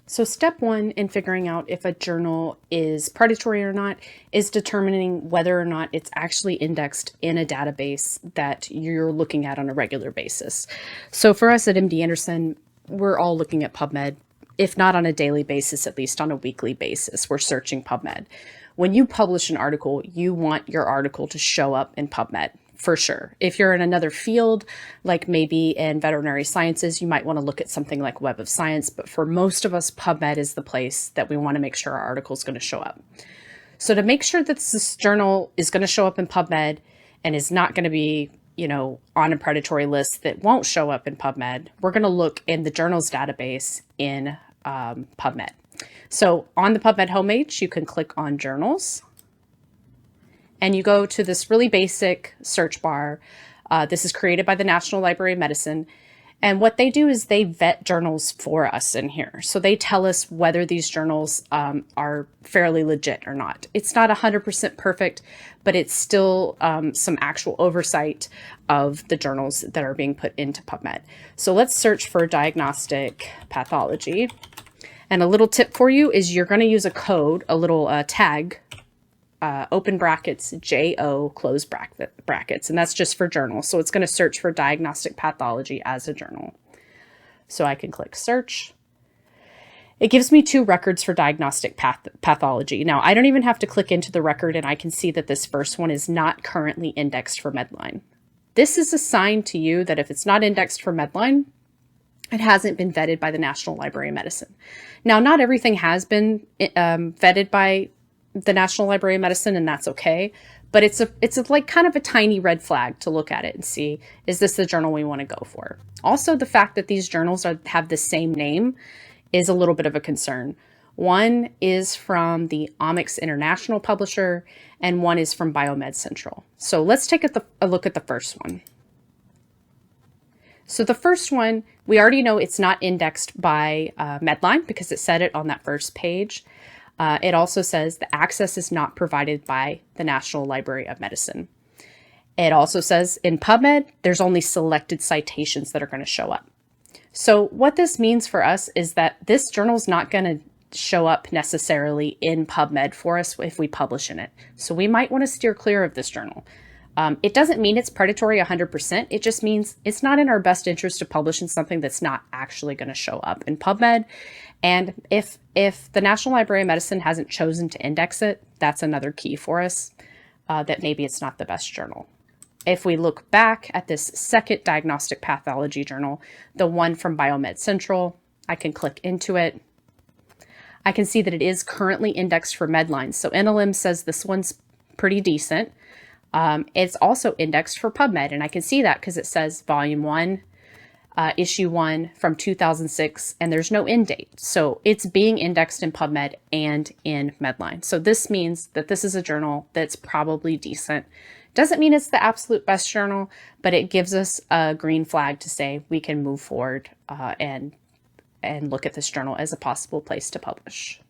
So step one in figuring out if a journal is predatory or not is determining whether or not it's actually indexed in a database that you're looking at on a regular basis. So for us at MD Anderson, we're all looking at PubMed, if not on a daily basis, at least on a weekly basis. We're searching PubMed. When you publish an article, you want your article to show up in PubMed. For sure. If you're in another field, like maybe in veterinary sciences, you might want to look at something like Web of Science. But for most of us, PubMed is the place that we want to make sure our article is going to show up. So to make sure that this journal is going to show up in PubMed and is not going to be, on a predatory list that won't show up in PubMed, we're going to look in the journals database in PubMed. So on the PubMed homepage, you can click on journals. And you go to this really basic search bar. This is created by the National Library of Medicine. And what they do is they vet journals for us in here. So they tell us whether these journals are fairly legit or not. It's not 100% perfect, but it's still some actual oversight of the journals that are being put into PubMed. So let's search for diagnostic pathology. And a little tip for you is you're going to use a code, a little tag, open brackets, JO, close brackets, and that's just for journals. So it's going to search for diagnostic pathology as a journal. So I can click search. It gives me 2 records for diagnostic pathology. Now, I don't even have to click into the record, and I can see that this first one is not currently indexed for Medline. This is a sign to you that if it's not indexed for Medline, it hasn't been vetted by the National Library of Medicine. Now, not everything has been vetted by the National Library of Medicine, and that's okay. But it's like kind of a tiny red flag to look at it and see, is this the journal we want to go for? Also, the fact that these journals have the same name is a little bit of a concern. One is from the Omics International publisher, and one is from Biomed Central. So let's take a look at the first one. So the first one, we already know it's not indexed by Medline because it said it on that first page. It also says the access is not provided by the National Library of Medicine. It also says in PubMed, there's only selected citations that are going to show up. So what this means for us is that this journal is not going to show up necessarily in PubMed for us if we publish in it. So we might want to steer clear of this journal. It doesn't mean it's predatory 100%. It just means it's not in our best interest to publish in something that's not actually going to show up in PubMed. And if the National Library of Medicine hasn't chosen to index it, that's another key for us, that maybe it's not the best journal. If we look back at this second diagnostic pathology journal, the one from Biomed Central, I can click into it. I can see that it is currently indexed for Medline. So NLM says this one's pretty decent. It's also indexed for PubMed, and I can see that because it says Volume 1, Issue 1 from 2006, and there's no end date. So it's being indexed in PubMed and in Medline. So this means that this is a journal that's probably decent. Doesn't mean it's the absolute best journal, but it gives us a green flag to say we can move forward and look at this journal as a possible place to publish.